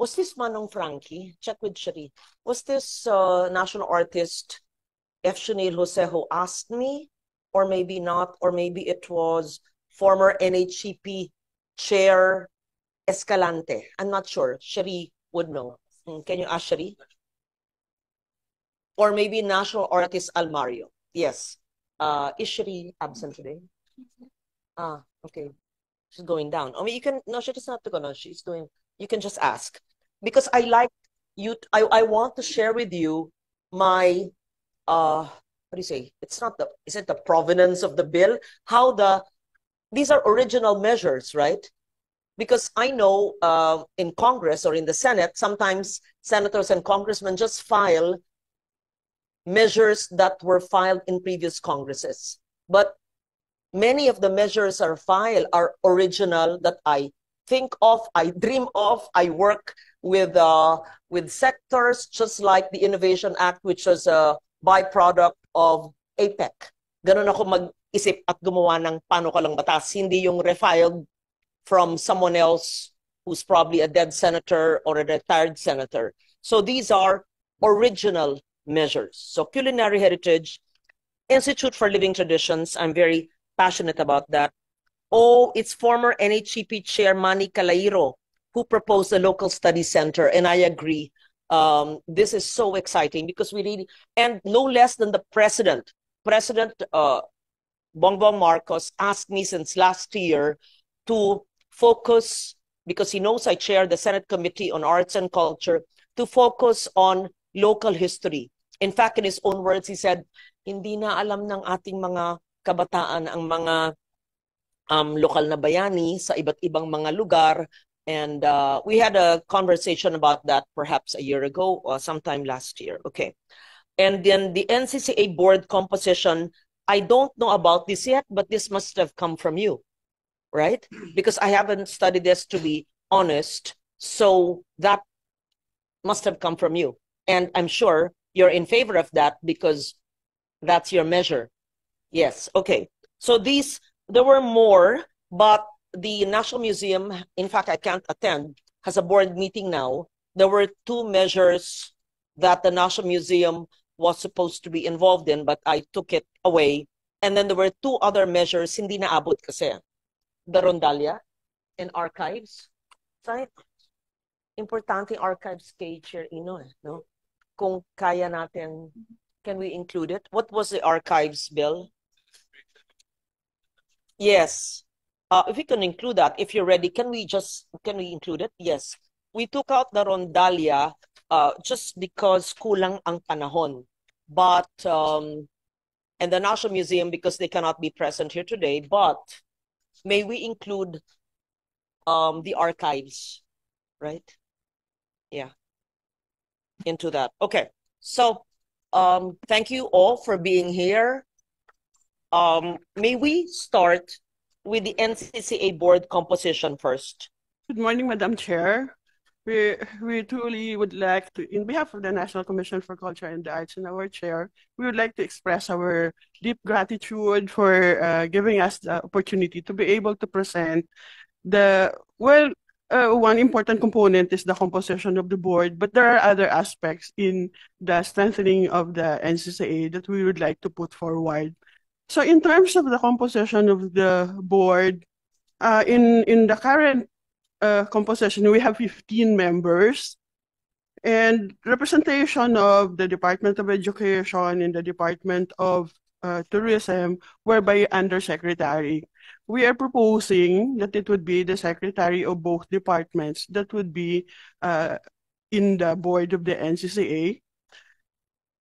Was this Manong Frankie? Check with Shari. Was this national artist F. Shanil Jose who asked me? Or maybe not, or maybe it was former NHCP Chair Escalante. I'm not sure. Shari would know. Can you ask Shari? Or maybe national artist Almario. Yes. Is Shari absent today? Ah, okay. She's going down. I mean, you can, no, she doesn't have to go. No, she's doing, you can just ask. Because I like you, I want to share with you my, what do you say? It's not the, is it the provenance of the bill? How these are original measures, right? Because I know in Congress or in the Senate, sometimes senators and congressmen just file measures that were filed in previous Congresses. But many of the measures are filed are original that I think of, I dream of, I work with sectors just like the Innovation Act, which was a byproduct of APEC. Ganun ako mag-isip at gumawa ng paano ka lang batas, hindi yung refiled from someone else who's probably a dead senator or a retired senator. So these are original measures. So culinary heritage, Institute for Living Traditions, I'm very passionate about that. Oh, it's former NHCP Chair Manny Calairo who proposed the local study center, and I agree. This is so exciting because we really, and no less than the President Bongbong Marcos asked me since last year to focus, because he knows I chair the Senate Committee on Arts and Culture, to focus on local history. In fact, in his own words, he said, hindi na alam ng ating mga kabataan ang mga lokal na bayani sa iba't ibang mga lugar. And we had a conversation about that perhaps a year ago or sometime last year. Okay. And then the NCCA board composition, I don't know about this yet, but this must have come from you, right? Because I haven't studied this, to be honest. So that must have come from you. And I'm sure you're in favor of that because that's your measure. Yes, okay. So there were more, but the National Museum, in fact, I can't attend, has a board meeting now. There were two measures that the National Museum was supposed to be involved in, but I took it away. And then there were two other measures, hindi naabot kasi. The Rondalia and archives. Right? Importante archives kay Chair Ino, no? Kung kaya natin, can we include it? What was the archives bill? Yes. If we can include that, if you're ready, can we include it? Yes. We took out the Rondalia just because kulang ang panahon. But, and the National Museum, because they cannot be present here today, but may we include the archives, right? Yeah, into that. Okay, so thank you all for being here. May we start with the NCCA board composition first? Good morning, Madam Chair. We truly would like to, in behalf of the National Commission for Culture and the Arts and our chair, we would like to express our deep gratitude for giving us the opportunity to be able to present one important component is the composition of the board, but there are other aspects in the strengthening of the NCCA that we would like to put forward. So in terms of the composition of the board, in the current composition, we have 15 members and representation of the Department of Education and the Department of Tourism, whereby undersecretary. We are proposing that it would be the secretary of both departments that would be in the board of the NCCA.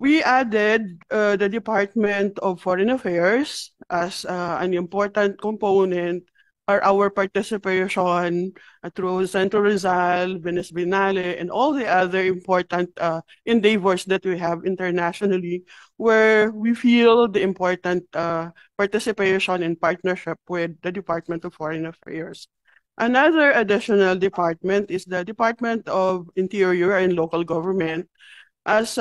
We added the Department of Foreign Affairs as an important component, or our participation through Centro Rizal, Venice Biennale, and all the other important endeavors that we have internationally, where we feel the important participation and partnership with the Department of Foreign Affairs. Another additional department is the Department of Interior and Local Government, as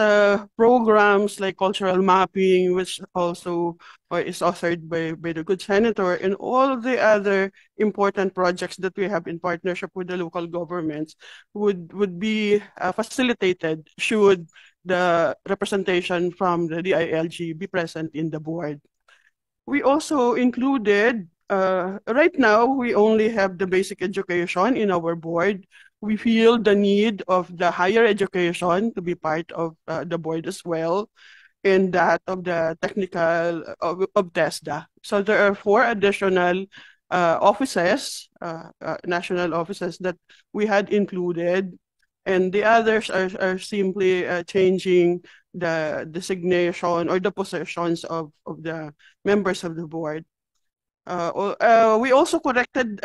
programs like cultural mapping, which also is authored by the good senator, and all of the other important projects that we have in partnership with the local governments would be facilitated should the representation from the DILG be present in the board. We also included, right now, we only have the basic education in our board. We feel the need of the higher education to be part of the board as well, and that of the technical of TESDA. So there are 4 additional offices, national offices that we had included, and the others are simply changing the designation or the positions of the members of the board. We also corrected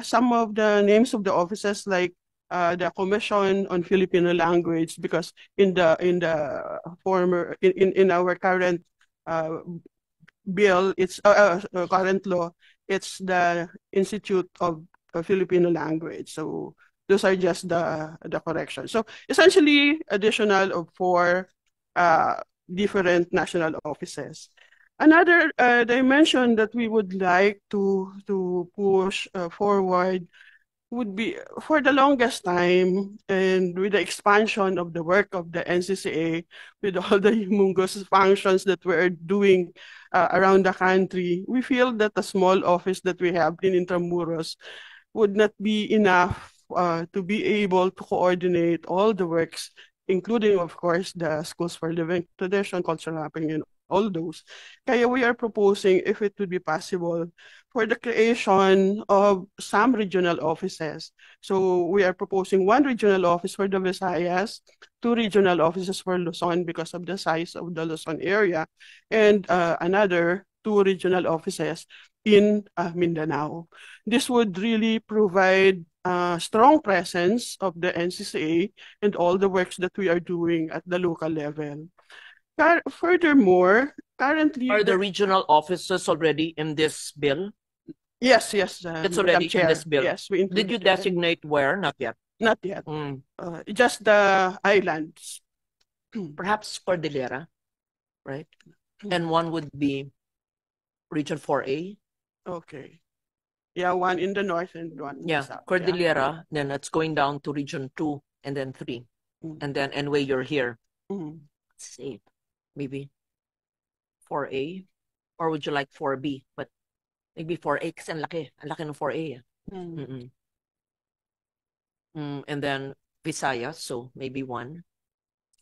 some of the names of the offices, like the Commission on Filipino Language, because in our current uh, bill, it's current law, it's the Institute of Filipino Language. So those are just the corrections. So essentially, additional of 4 uh, different national offices. Another dimension that we would like to push forward would be, for the longest time, and with the expansion of the work of the NCCA, with all the humongous functions that we're doing around the country, we feel that a small office that we have in Intramuros would not be enough to be able to coordinate all the works, including, of course, the Schools for Living Tradition, Cultural Mapping, and all those. Kaya we are proposing, if it would be possible, for the creation of some regional offices. So we are proposing 1 regional office for the Visayas, 2 regional offices for Luzon because of the size of the Luzon area, and another 2 regional offices in Mindanao. This would really provide a strong presence of the NCCA and all the works that we are doing at the local level. Furthermore, currently... Are the regional offices already in this bill? Yes. It's Madam already Chair. in this bill. Yes, we Did you included it. designate where? Not yet. Not yet. Mm. Just the islands. Perhaps Cordillera, right? And one would be Region 4A. Okay. Yeah, 1 in the north and 1 in the Yeah, south. Cordillera, then it's going down to Region 2 and then 3. And then anyway, you're here. Safe. Maybe 4A, or would you like 4B? But maybe 4A kasi ang laki ng 4A. And then Visayas, so maybe 1,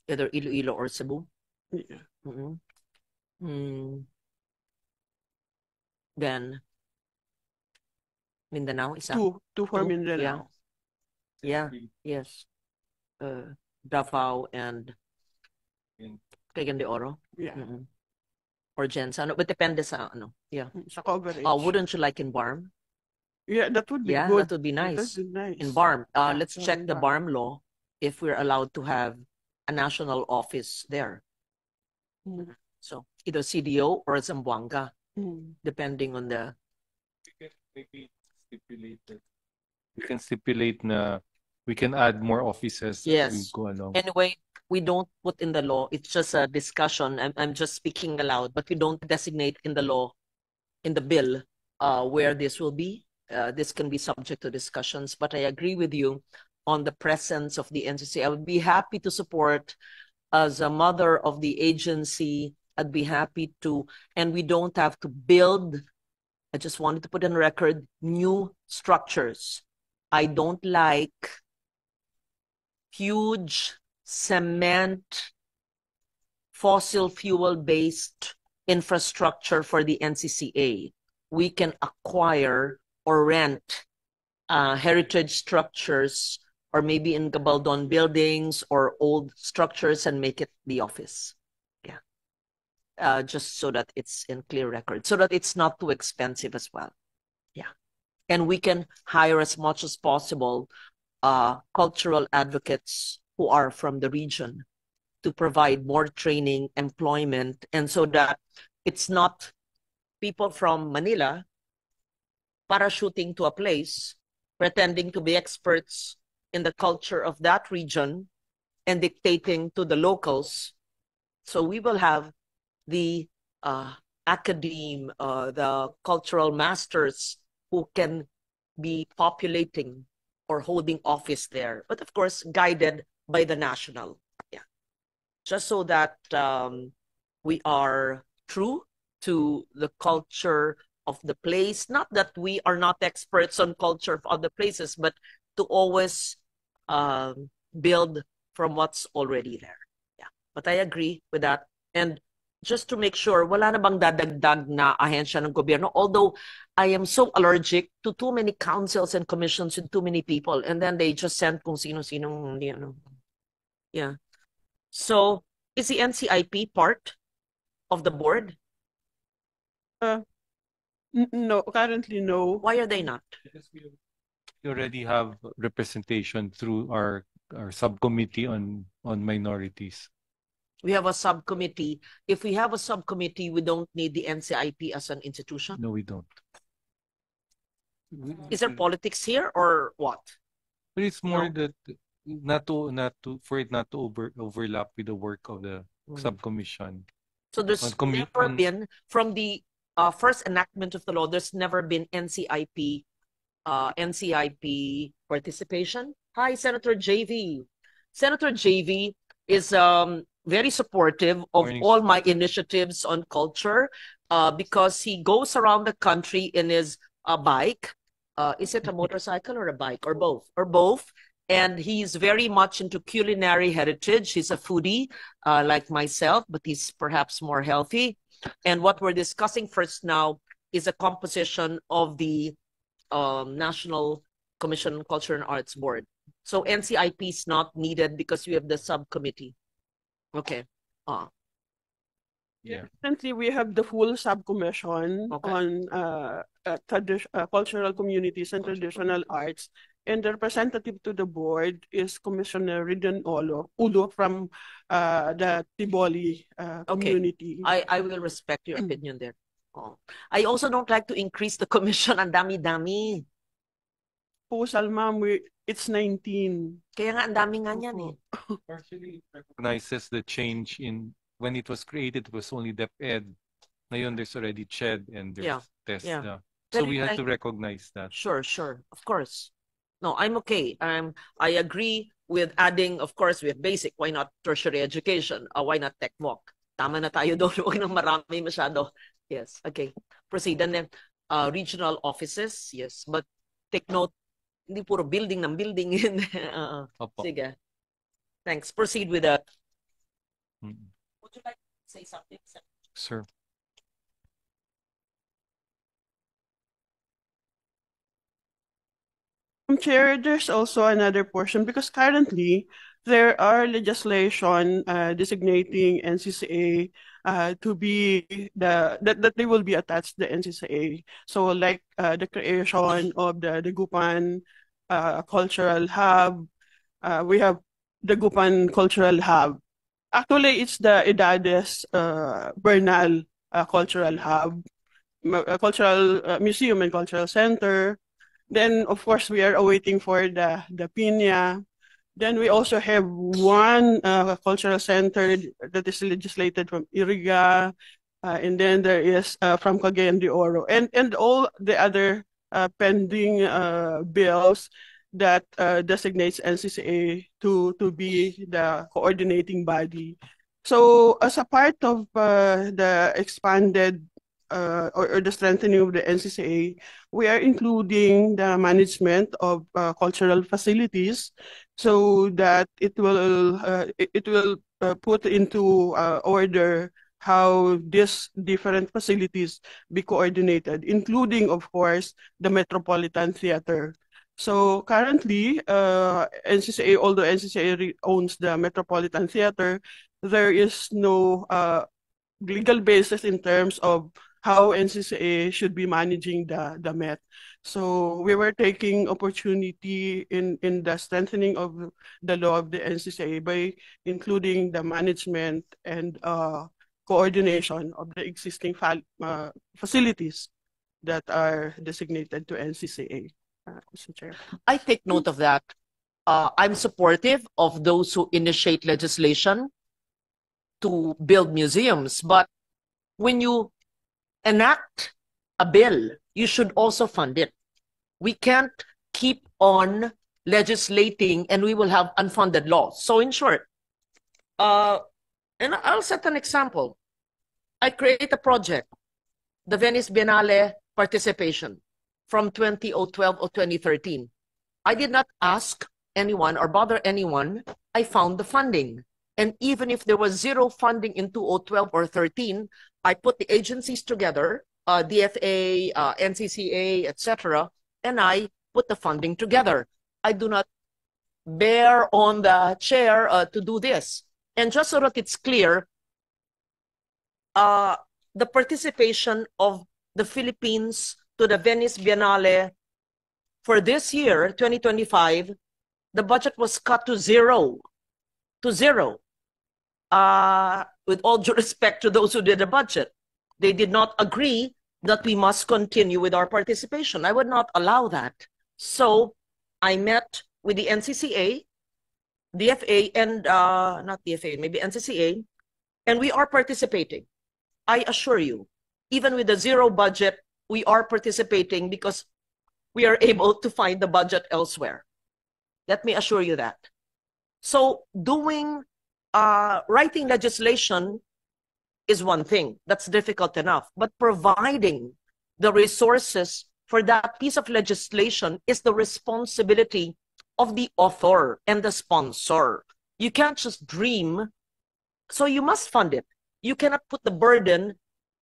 either Iloilo or Cebu. Yeah. Then Mindanao, isa. 2 for Mindanao. Yeah. Yes. Davao and Cagayan de Oro. Yeah. Or Jensen. But depende sa ano. Yeah. Sa coverage. Wouldn't you like in BARM? Yeah, that would be Yeah, good. that would be nice. That would be nice. In BARM. Yeah, Let's so check in the BARM. BARM law if we're allowed to have a national office there. So either CDO or Zamboanga, depending on the... Maybe stipulated. We can stipulate na we can add more offices as we Yes. go along. Anyway, we don't put in the law. It's just a discussion. I'm just speaking aloud, but we don't designate in the law, in the bill, where this will be. This can be subject to discussions, but I agree with you on the presence of the NCC. I would be happy to support as a mother of the agency. I'd be happy to, and we don't have to build. I just wanted to put on record new structures. I don't like huge cement, fossil fuel-based infrastructure for the NCCA. We can acquire or rent heritage structures, or maybe in Gabaldon buildings or old structures, and make it the office. Yeah. Just so that it's in clear record, so that it's not too expensive as well. Yeah. And we can hire as much as possible cultural advocates who are from the region to provide more training, employment, and so that it's not people from Manila parachuting to a place, pretending to be experts in the culture of that region, and dictating to the locals. So we will have the academe, the cultural masters who can be populating or holding office there, but of course guided by the national. Yeah, just so that we are true to the culture of the place. Not that we are not experts on culture of other places, but to always build from what's already there. Yeah, but I agree with that. And just to make sure, wala na bang dadagdag na ahensya ng gobyerno? Although I am so allergic to too many councils and commissions and too many people, and then they just send kung sino-sinong, you know. Yeah. So, is the NCIP part of the board? No, currently no. Why are they not? Because we already have representation through our subcommittee on minorities. We have a subcommittee. If we have a subcommittee, we don't need the NCIP as an institution. No, we don't. Is there politics here or what? But it's more No. that for it not to overlap with the work of the subcommission. So there's never been, from the first enactment of the law, there's never been NCIP participation. Hi, Senator JV. Senator JV is very supportive of all my initiatives on culture because he goes around the country in his bike. Is it a motorcycle or a bike or both? Or both. And he's very much into culinary heritage. He's a foodie like myself, but he's perhaps more healthy. And what we're discussing first now is a composition of the National Commission on Culture and Arts Board. So NCIP is not needed because we have the subcommittee. Okay. Yeah. Currently, we have the full subcommission on cultural communities and traditional arts. And the representative to the board is Commissioner Ridon Ulo from the Tiboli community. I will respect your opinion there. I also don't like to increase the commission. Ang dami-dami. Po, Salma, it's 19. Kaya nga, ang dami nga niyan eh. Partially recognizes the change in when it was created, it was only DepEd. Ngayon, there's already CHED and there's TESDA. So we have to recognize that. Sure. Of course. No, I'm okay. I agree with adding, of course, we have basic. Why not tertiary education? Why not TechVoc? Tama na tayo doon. Huwag nang marami masyado. Yes, okay. Proceed. And then, regional offices, yes. But take note, hindi puro building ng building. Sige. Thanks. Proceed with that. Would you like to say something? Sir. Chair, there's also another portion because currently there are legislation designating NCCA to be that they will be attached to the NCCA. So like the creation of the Dagupan Cultural Hub, we have the Dagupan Cultural Hub. Actually, it's the Edades Bernal Cultural Hub, Cultural Museum and Cultural Center. Then, of course, we are awaiting for the Piña. Then we also have one cultural center that is legislated from Iriga. And then there is from Cagayan de Oro. And all the other pending bills that designates NCCA to be the coordinating body. So as a part of the expanded or the strengthening of the NCCA, we are including the management of cultural facilities so that it will put into order how these different facilities be coordinated, including, of course, the Metropolitan Theater. So currently, NCCA, although NCCA owns the Metropolitan Theater, there is no legal basis in terms of how NCCA should be managing the Met. So we were taking opportunity in the strengthening of the law of the NCCA by including the management and coordination of the existing facilities that are designated to NCCA. Mr. Chair. I take note of that. I'm supportive of those who initiate legislation to build museums, but when you enact a bill, you should also fund it. We can't keep on legislating and we will have unfunded laws. So in short, and I'll set an example. I create a project, the Venice Biennale participation from 2012 or 2013. I did not ask anyone or bother anyone. I found the funding. And even if there was zero funding in 2012 or 13, I put the agencies together, DFA, NCCA, etc., and I put the funding together. I do not bear on the chair to do this. And just so that it's clear, the participation of the Philippines to the Venice Biennale for this year, 2025, the budget was cut to zero. To zero. With all due respect to those who did the budget, they did not agree that we must continue with our participation. I would not allow that. So I met with the NCCA, DFA, and not DFA, maybe NCCA, and we are participating. I assure you, even with the zero budget, we are participating because we are able to find the budget elsewhere. Let me assure you that. So writing legislation is one thing. That's difficult enough. But providing the resources for that piece of legislation is the responsibility of the author and the sponsor. You can't just dream. So you must fund it. You cannot put the burden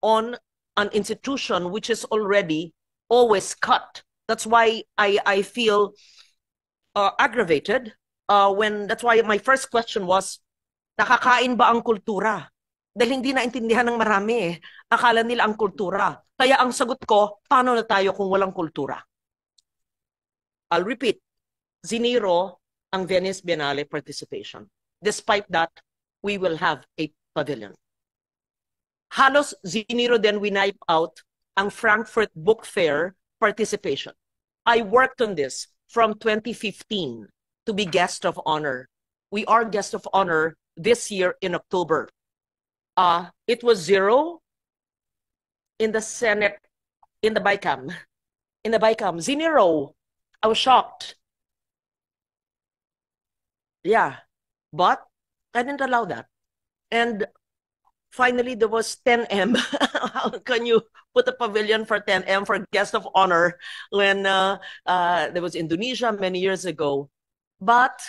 on an institution which is already always cut. That's why I feel aggravated that's why my first question was, nakakain ba ang kultura? Dahil hindi naintindihan ng marami eh. Akala nila ang kultura. Kaya ang sagot ko, paano na tayo kung walang kultura? I'll repeat, ziniro ang Venice Biennale participation. Despite that, we will have a pavilion. Halos ziniro din wipe out ang Frankfurt Book Fair participation. I worked on this from 2015 to be guest of honor. We are guest of honor this year in October. It was zero in the Senate, in the BICAM. In the BICAM, zero. I was shocked. Yeah, but I didn't allow that. And finally, there was 10M. How can you put a pavilion for 10M for guest of honor when there was Indonesia many years ago? But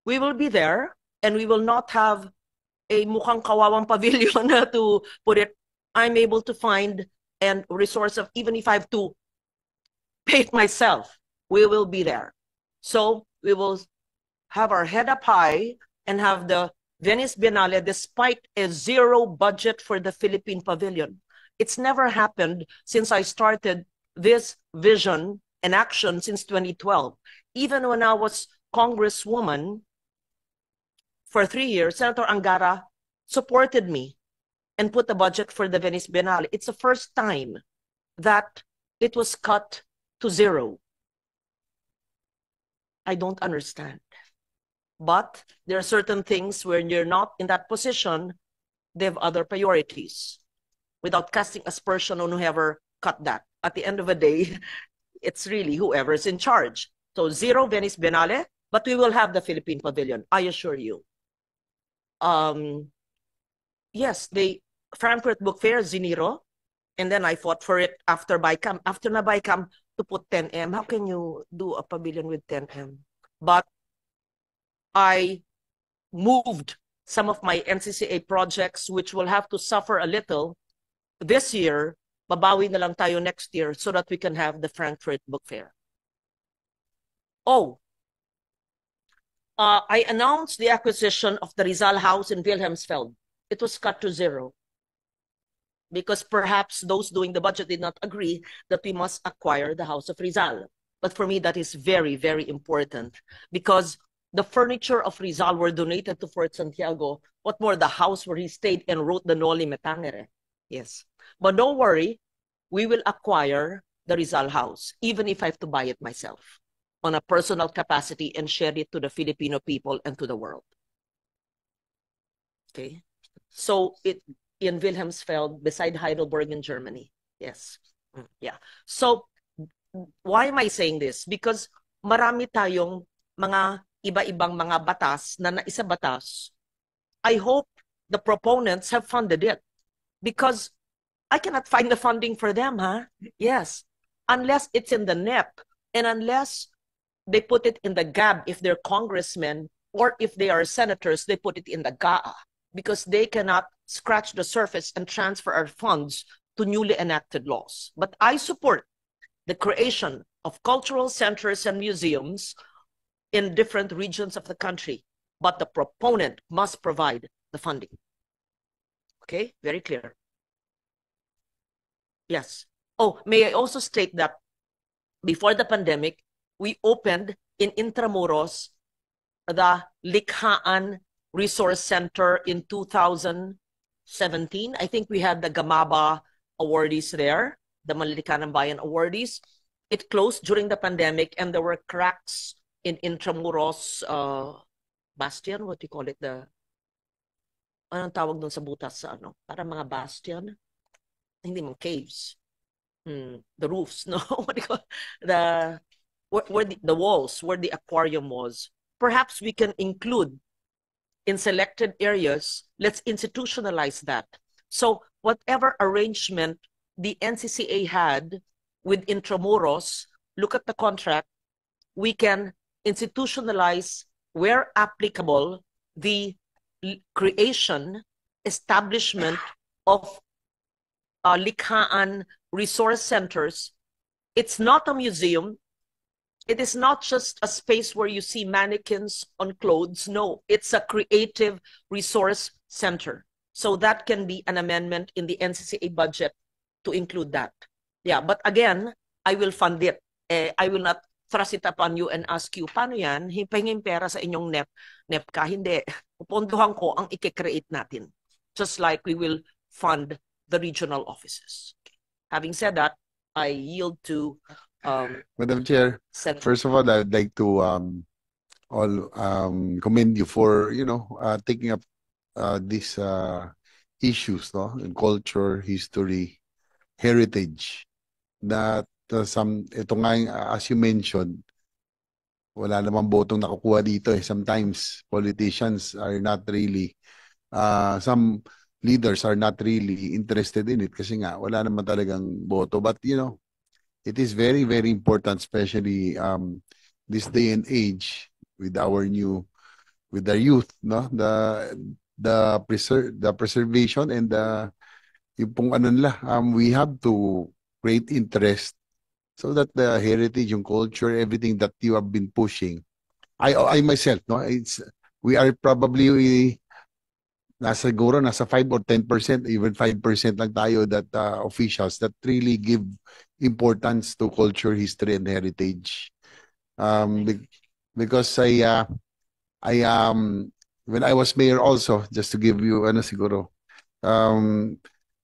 we will be there, and we will not have a mukhang kawawang pavilion to put it. I'm able to find and resource of, even if I have to pay it myself, we will be there. So we will have our head up high and have the Venice Biennale despite a zero budget for the Philippine Pavilion. It's never happened since I started this vision and action since 2012. Even when I was Congresswoman for 3 years, Senator Angara supported me and put the budget for the Venice Biennale. It's the first time that it was cut to zero. I don't understand. But there are certain things when you're not in that position, they have other priorities. Without casting aspersion on whoever cut that. At the end of the day, it's really whoever's in charge. So zero Venice Biennale, but we will have the Philippine Pavilion, I assure you. Yes, the Frankfurt Book Fair, ziniro, and then I fought for it after BICAM. After na BICAM, to put 10M. How can you do a pavilion with 10M? But I moved some of my NCCA projects, which will have to suffer a little this year. Babawi na lang tayo next year so that we can have the Frankfurt Book Fair. Oh, I announced the acquisition of the Rizal House in Wilhelmsfeld. It was cut to zero because perhaps those doing the budget did not agree that we must acquire the House of Rizal. But for me, that is very, very important because the furniture of Rizal were donated to Fort Santiago. What more, the house where he stayed and wrote the Noli Me Tangere. Yes. But don't worry, we will acquire the Rizal House, even if I have to buy it myself. on a personal capacity and share it to the Filipino people and to the world. Okay. So in Wilhelmsfeld, beside Heidelberg in Germany. Yes. Yeah. So why am I saying this? Because marami tayong mga iba-ibang mga batas na naisabatas. I hope the proponents have funded it because I cannot find the funding for them, huh? Yes. Unless it's in the NEP and unless they put it in the GAB if they're congressmen, or if they are senators, they put it in the GAA because they cannot scratch the surface and transfer our funds to newly enacted laws. But I support the creation of cultural centers and museums in different regions of the country, but the proponent must provide the funding. Okay, very clear. Yes. Oh, may I also state that before the pandemic, we opened in Intramuros the Likhaan Resource Center in 2017. I think we had the Gamaba awardees there, the Malilikanang Bayan awardees. It closed during the pandemic and there were cracks in Intramuros bastion. What do you call it? Anong tawag dun sa butas sa ano? Para mga bastion? Hindi mga caves. The roofs, no? What do you call it? Where the walls, where the aquarium was. Perhaps we can include in selected areas, let's institutionalize that. So whatever arrangement the NCCA had with Intramuros, look at the contract, we can institutionalize where applicable the creation, establishment of Likhaan resource centers. It's not a museum. It is not just a space where you see mannequins on clothes. No, it's a creative resource center. So that can be an amendment in the NCCA budget to include that. Yeah, but again, I will fund it. I will not thrust it upon you and ask you, paano yan? Hipahingin pera sa inyong NEP ka? Hindi. Pupunduhan ko ang i-create natin. Just like we will fund the regional offices. Having said that, I yield to Madam Chair, first of all, I'd like to commend you for taking up these issues, no, in culture, history, heritage. That ito nga, as you mentioned, wala namang botong nakukuha dito eh. Sometimes politicians are not really, some leaders are not really interested in it kasi nga wala naman talagang boto. But it is very, very important, especially this day and age with our with the youth, no, the preservation and yung pong ano nila, we have to create interest so that the heritage, yung culture, everything that you have been pushing. I myself, no, we are probably nasa 5 or 10%, even 5% lang tayo that officials that really give importance to culture, history, and heritage. Because when I was mayor also, just to give you siguro,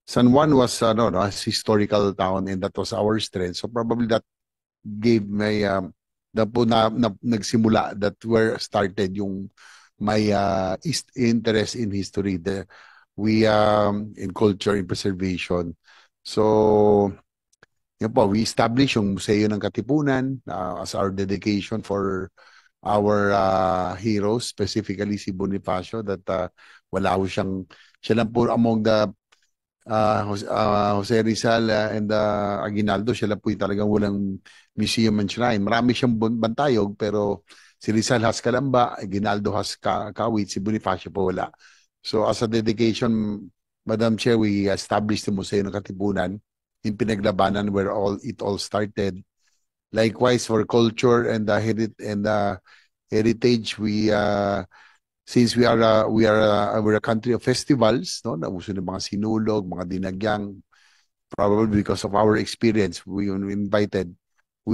San Juan was a historical town and that was our strength. So probably that gave my nagsimula, that where started yung my interest in history, in culture, in preservation. So we established yung Museo ng Katipunan as our dedication for our heroes, specifically si Bonifacio, that siya lang po among the Jose Rizal and Aguinaldo, siya lang po yung talagang walang museum and shrine. Marami siyang bantayog, pero si Rizal has Kalamba, Aguinaldo has Kawit, si Bonifacio po wala. So as a dedication, Madam Chair, we established the Museo ng Katipunan in Pinaglabanan where it all started. Likewise for culture and heritage, since we're a country of festivals, no, nauso ng mga sinulog, mga dinagyang, probably because of our experience, we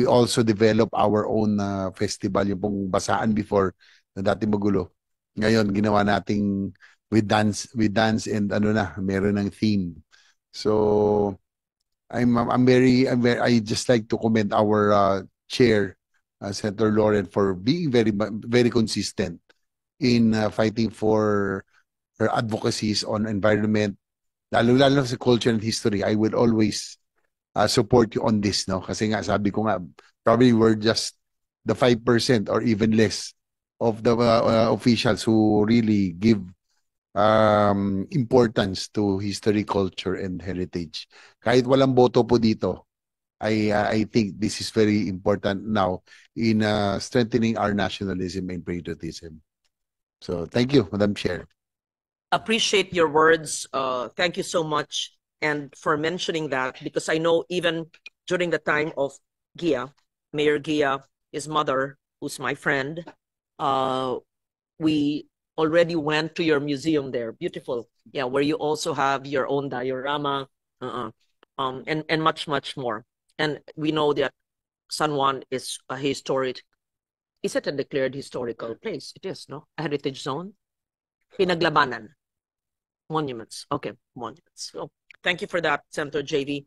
also develop our own festival, yung pong Basaan before, na dati magulo. Ngayon, ginawa nating with dance and meron ng theme. So I just like to commend our chair Senator Lauren for being very consistent in fighting for her advocacies on environment, lalo sa culture and history. I will always support you on this, no? Kasi nga, sabi ko nga, probably we're just the 5% or even less of the officials who really give importance to history, culture, and heritage. Kahit walang boto po dito, I think this is very important now in strengthening our nationalism and patriotism. So thank you, Madam Chair. Appreciate your words. Thank you so much. And for mentioning that, because I know even during the time of Gia, Mayor Gia, his mother, who's my friend, we already went to your museum there. Beautiful. Yeah, where you also have your own diorama, and much, much more. And we know that San Juan is a historic, is it a declared historical place? It is, no? A heritage zone? Pinaglabanan. Monuments. Okay, monuments. So, thank you for that, Senator JV.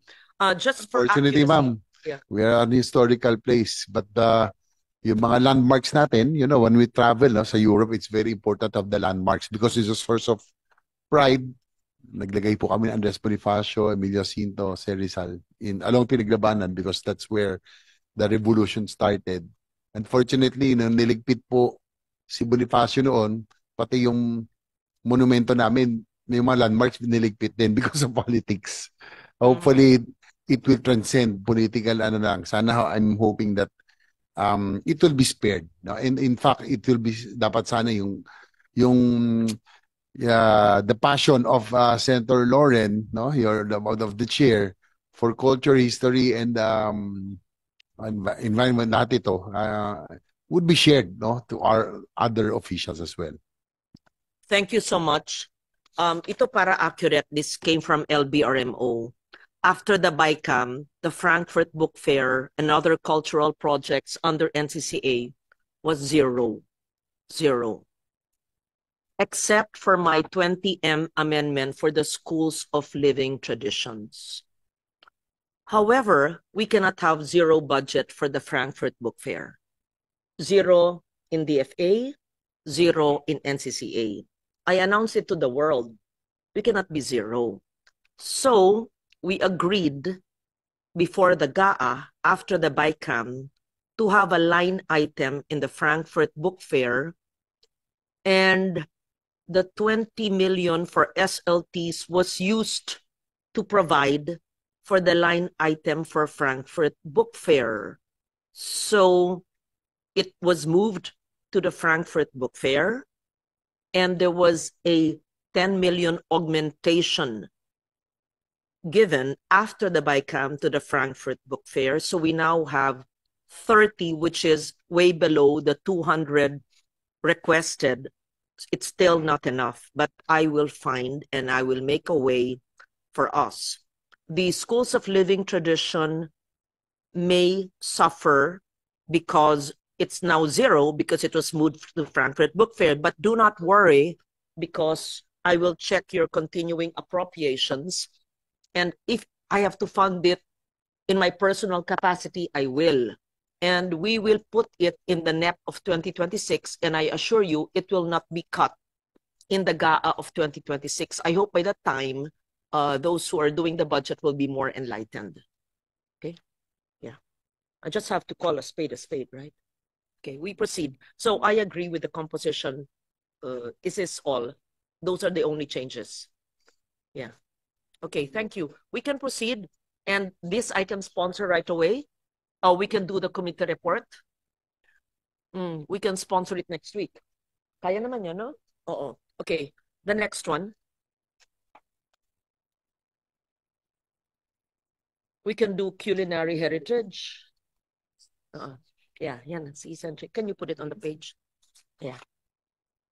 Just for Fortunately, ma'am, yeah, we are an historical place, but yung mga landmarks natin, you know, when we travel sa Europe, it's very important of the landmarks because it's a source of pride. Naglagay po kami ng Andres Bonifacio, Emilio Jacinto, Rizal along Pinaglabanan because that's where the revolution started. Unfortunately, nang niligpit po si Bonifacio noon, pati yung monumento namin, may mga landmarks niligpit din because of politics. Hopefully, it will transcend political lang. Sana I'm hoping that it will be spared. No? And in fact, it will be dapat sana yung the passion of Senator Lauren, no, of the chair for culture, history, and environment natin to would be shared, no, to our other officials as well. Thank you so much. Ito para accurate, this came from LBRMO. After the BICAM, the Frankfurt Book Fair, and other cultural projects under NCCA was zero. Except for my 20M amendment for the Schools of Living Traditions. However, we cannot have zero budget for the Frankfurt Book Fair. Zero in DFA, zero in NCCA. I announced it to the world. We cannot be zero. So we agreed before the GAA, after the BICAM, to have a line item in the Frankfurt Book Fair, and the 20 million for SLTs was used to provide for the line item for Frankfurt Book Fair. So it was moved to the Frankfurt Book Fair, and there was a 10 million augmentation given after the BICAM to the Frankfurt Book Fair. So we now have 30, which is way below the 200 requested. It's still not enough, but I will find and I will make a way for us. The Schools of Living Tradition may suffer because it's now zero because it was moved to Frankfurt Book Fair, but do not worry because I will check your continuing appropriations. And if I have to fund it in my personal capacity, I will. And we will put it in the NEP of 2026, and I assure you it will not be cut in the GAA of 2026. I hope by that time, those who are doing the budget will be more enlightened. Okay? Yeah. I just have to call a spade, right? Okay, we proceed. So I agree with the composition. Is this all? Those are the only changes. Yeah. Okay, thank you. We can proceed. And this item sponsor right away. We can do the committee report. We can sponsor it next week. Kaya naman yan, no? Oo. Okay, the next one. We can do culinary heritage. Yeah, yan, eccentric. Can you put it on the page? Yeah.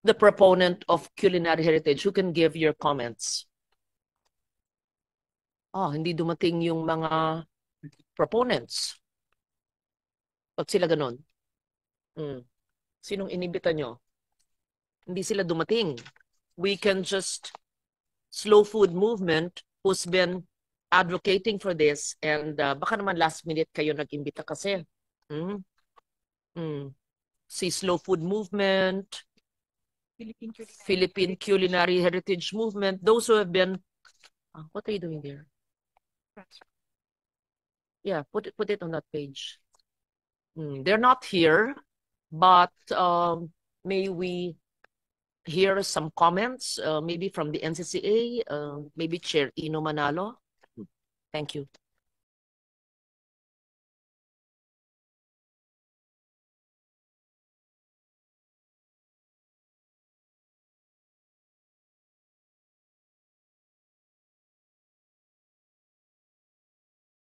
The proponent of culinary heritage, who can give your comments? Hindi dumating yung mga proponents. Ba't sila ganon? Sinong inibita nyo? Hindi sila dumating. We can just Slow Food Movement, who's been advocating for this, and baka naman last minute kayo nag-imbita kasi. See, Slow Food Movement, Philippine Culinary Heritage Movement, those who have been, what are you doing there? Yeah, put it on that page. They're not here, but may we hear some comments, maybe from the NCCA, maybe Chair Ino Manalo? Thank you.